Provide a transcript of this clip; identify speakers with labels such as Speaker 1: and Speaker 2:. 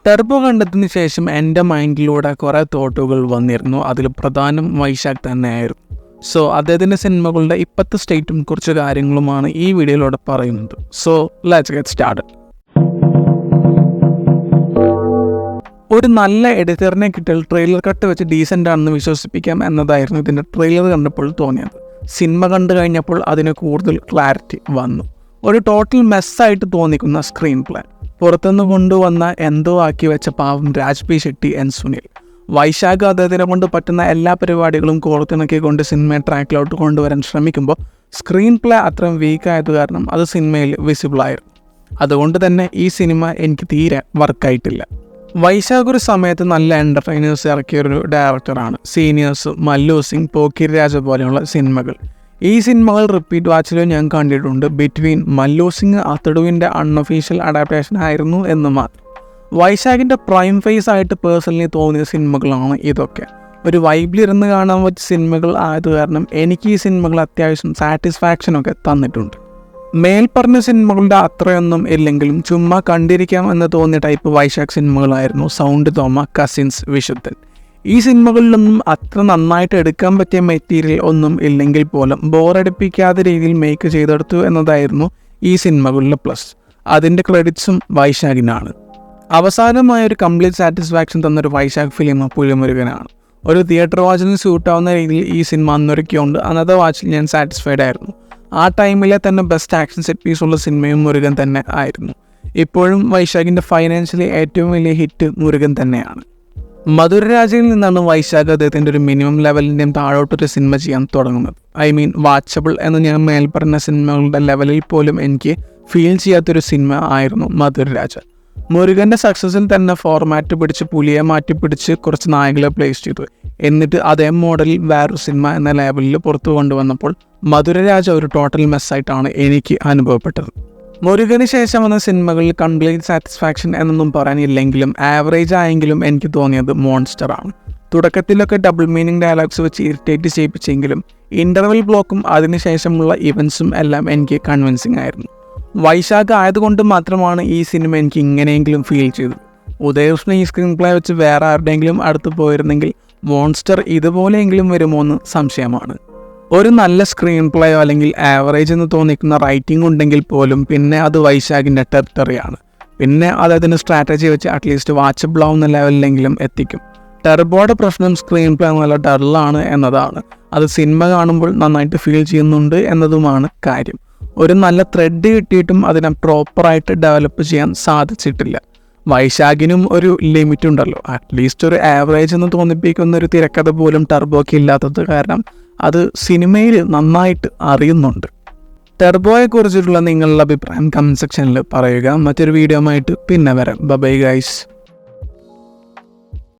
Speaker 1: Turbo കണ്ടതിന് ശേഷം എൻ്റെ മൈൻഡിലൂടെ കുറേ തോട്ടുകൾ വന്നിരുന്നു. അതിൽ പ്രധാനം വൈശാഖ് തന്നെയായിരുന്നു. സോ അദ്ദേഹത്തിൻ്റെ സിനിമകളുടെ ഇപ്പോഴത്തെ സ്റ്റേറ്റും കുറച്ച് കാര്യങ്ങളുമാണ് ഈ വീഡിയോയിലൂടെ പറയുന്നത്. So let's get started. ഒരു നല്ല എഡിറ്ററിനെ കിട്ടിയാൽ ട്രെയിലർ കട്ട് വെച്ച് ഡീസൻ്റ് ആണെന്ന് വിശ്വസിപ്പിക്കാം എന്നതായിരുന്നു ഇതിൻ്റെ ട്രെയിലർ കണ്ടപ്പോൾ തോന്നിയത്. സിനിമ കണ്ടു കഴിഞ്ഞപ്പോൾ അതിന് കൂടുതൽ ക്ലാരിറ്റി വന്നു. ഒരു ടോട്ടൽ മെസ്സായിട്ട് തോന്നിക്കുന്ന സ്ക്രീൻ പ്ലേ, പുറത്തുനിന്ന് കൊണ്ടുവന്ന എന്തോ ആക്കി വെച്ച പാവം രാജ് പി ഷെട്ടി ആൻഡ് സുനിൽ. വൈശാഖ് അദ്ദേഹത്തിനെ കൊണ്ട് പറ്റുന്ന എല്ലാ പരിപാടികളും കോർത്തിണക്കിക്കൊണ്ട് സിനിമയെ ട്രാക്കിലോട്ട് കൊണ്ടുവരാൻ ശ്രമിക്കുമ്പോൾ സ്ക്രീൻ പ്ലേ അത്രയും വീക്കായത് കാരണം അത് സിനിമയിൽ വിസിബിളായിരുന്നു. അതുകൊണ്ട് തന്നെ ഈ സിനിമ എനിക്ക് തീരെ വർക്കായിട്ടില്ല. വൈശാഖ് ഒരു സമയത്ത് നല്ല എൻ്റർടൈനേഴ്സ് ഇറക്കിയൊരു ഡയറക്ടറാണ്. സീനിയേഴ്സ്, മല്ലു സിംഗ്, പോക്കിരി രാജ പോലെയുള്ള സിനിമകൾ. ഈ സിനിമകൾ റിപ്പീറ്റ് വാച്ചിലും ഞാൻ കണ്ടിട്ടുണ്ട്. ബിറ്റ്വീൻ മല്ലു സിംഗ് അത്തടുവിൻ്റെ അൺഒഫീഷ്യൽ അഡാപ്റ്റേഷൻ ആയിരുന്നു എന്ന് മാത്രം. വൈശാഖിൻ്റെ പ്രൈം ഫേസ് ആയിട്ട് പേഴ്സണലി തോന്നിയ സിനിമകളാണ് ഇതൊക്കെ. ഒരു വൈബിലിരുന്ന് കാണാൻ പറ്റിയ സിനിമകൾ ആയത് കാരണം എനിക്ക് ഈ സിനിമകൾ അത്യാവശ്യം സാറ്റിസ്ഫാക്ഷനൊക്കെ തന്നിട്ടുണ്ട്. മേൽപ്പറഞ്ഞ സിനിമകളുടെ അത്രയൊന്നും ഇല്ലെങ്കിലും ചുമ്മാ കണ്ടിരിക്കാം എന്ന് തോന്നിയ ടൈപ്പ് വൈശാഖ് സിനിമകളായിരുന്നു സൗണ്ട് തോമ, കസിൻസ്, വിശുദ്ധൻ. ഈ സിനിമകളിലൊന്നും അത്ര നന്നായിട്ട് എടുക്കാൻ പറ്റിയ മെറ്റീരിയൽ ഒന്നും ഇല്ലെങ്കിൽ പോലും ബോറടിപ്പിക്കാത്ത രീതിയിൽ മേക്ക് ചെയ്തെടുത്തു എന്നതായിരുന്നു ഈ സിനിമകളിലെ പ്ലസ്. അതിൻ്റെ ക്രെഡിറ്റ്സും വൈശാഖിനാണ്. അവസാനമായ ഒരു കംപ്ലീറ്റ് സാറ്റിസ്ഫാക്ഷൻ തന്നൊരു വൈശാഖ് ഫിലിം പുലിമുരുകനാണ്. ഒരു തിയേറ്റർ വാച്ചിന് സ്യൂട്ടാവുന്ന രീതിയിൽ ഈ സിനിമ അന്നൊരുക്കിയോണ്ട് അന്നത്തെ വാച്ചിൽ ഞാൻ സാറ്റിസ്ഫൈഡ് ആയിരുന്നു. ആ ടൈമിലെ തന്നെ ബെസ്റ്റ് ആക്ഷൻ സെറ്റ് പീസുള്ള സിനിമയും മുരുകൻ തന്നെ ആയിരുന്നു. ഇപ്പോഴും വൈശാഖിൻ്റെ ഫൈനാൻഷ്യലി ഏറ്റവും വലിയ ഹിറ്റ് മുരുകൻ തന്നെയാണ്. മധുരരാജയിൽ നിന്നാണ് വൈശാഖ് അദ്ദേഹത്തിൻ്റെ ഒരു മിനിമം ലെവലിൻ്റെയും താഴോട്ടൊരു സിനിമ ചെയ്യാൻ തുടങ്ങുന്നത്. വാച്ചബിൾ എന്ന് ഞാൻ മേൽപ്പറഞ്ഞ സിനിമകളുടെ ലെവലിൽ പോലും എനിക്ക് ഫീൽ ചെയ്യാത്തൊരു സിനിമ ആയിരുന്നു മധുരരാജ. മുരുകൻ്റെ സക്സസിൽ തന്നെ ഫോർമാറ്റ് പിടിച്ച് പുലിയെ മാറ്റി പിടിച്ച് കുറച്ച് നായകളെ പ്ലേസ് ചെയ്തു. എന്നിട്ട് അതേ മോഡലിൽ വേറൊരു സിനിമ എന്ന ലെവലിൽ പുറത്തു കൊണ്ടുവന്നപ്പോൾ മധുരരാജ ഒരു ടോട്ടൽ മെസ്സായിട്ടാണ് എനിക്ക് അനുഭവപ്പെട്ടത്. മുരുകന് ശേഷം വന്ന സിനിമകളിൽ കംപ്ലീറ്റ് സാറ്റിസ്ഫാക്ഷൻ എന്നൊന്നും പറയാനില്ലെങ്കിലും ആവറേജ് ആയെങ്കിലും എനിക്ക് തോന്നിയത് മോൺസ്റ്ററാണ്. തുടക്കത്തിലൊക്കെ ഡബിൾ മീനിങ് ഡയലോഗ്സ് വെച്ച് ഇറിറ്റേറ്റ് ചെയ്യിപ്പിച്ചെങ്കിലും ഇൻ്റർവെൽ ബ്ലോക്കും അതിനുശേഷമുള്ള ഇവൻസും എല്ലാം എനിക്ക് കൺവിൻസിങ് ആയിരുന്നു. വൈശാഖ് ആയതുകൊണ്ട് മാത്രമാണ് ഈ സിനിമ എനിക്ക് ഇങ്ങനെയെങ്കിലും ഫീൽ ചെയ്തത്. ഉദയകൃഷ്ണൻ ഈ സ്ക്രീൻ പ്ലേ വെച്ച് വേറെ ആരുടെയെങ്കിലും അടുത്ത് പോയിരുന്നെങ്കിൽ മോൺസ്റ്റർ ഇതുപോലെയെങ്കിലും വരുമോ എന്ന് സംശയമാണ്. ഒരു നല്ല സ്ക്രീൻ പ്ലേയോ അല്ലെങ്കിൽ ആവറേജ് എന്ന് തോന്നിക്കുന്ന റൈറ്റിംഗ് ഉണ്ടെങ്കിൽ പോലും പിന്നെ അത് വൈശാഖിൻ്റെ ടെറിട്ടറിയാണ്. പിന്നെ അതതിന് സ്ട്രാറ്റജി വെച്ച് അറ്റ്ലീസ്റ്റ് വാച്ചബിൾ ആവുന്ന ലെവലിലെങ്കിലും എത്തിക്കും. ടെർബോയുടെ പ്രശ്നം സ്ക്രീൻ പ്ലേ നല്ല ഡള്ളാണ് എന്നതാണ്. അത് സിനിമ കാണുമ്പോൾ നന്നായിട്ട് ഫീൽ ചെയ്യുന്നുണ്ട് എന്നതുമാണ് കാര്യം. ഒരു നല്ല ത്രെഡ് കിട്ടിയിട്ടും അതിനെ പ്രോപ്പറായിട്ട് ഡെവലപ്പ് ചെയ്യാൻ സാധിച്ചിട്ടില്ല. വൈശാഖിനും ഒരു ലിമിറ്റ് ഉണ്ടല്ലോ. അറ്റ്ലീസ്റ്റ് ഒരു ആവറേജ് എന്ന് തോന്നിപ്പിക്കുന്ന ഒരു തിരക്കഥ പോലും ടെർബോയ്ക്ക് ഇല്ലാത്തത് കാരണം അത് സിനിമയിൽ നന്നായിട്ട് അറിയുന്നുണ്ട്. ടെർബോയെക്കുറിച്ചിട്ടുള്ള നിങ്ങളുടെ അഭിപ്രായം കമൻറ്റ് സെക്ഷനിൽ പറയുക. മറ്റൊരു വീഡിയോ ആയിട്ട് പിന്നെ വരാം. Bye guys.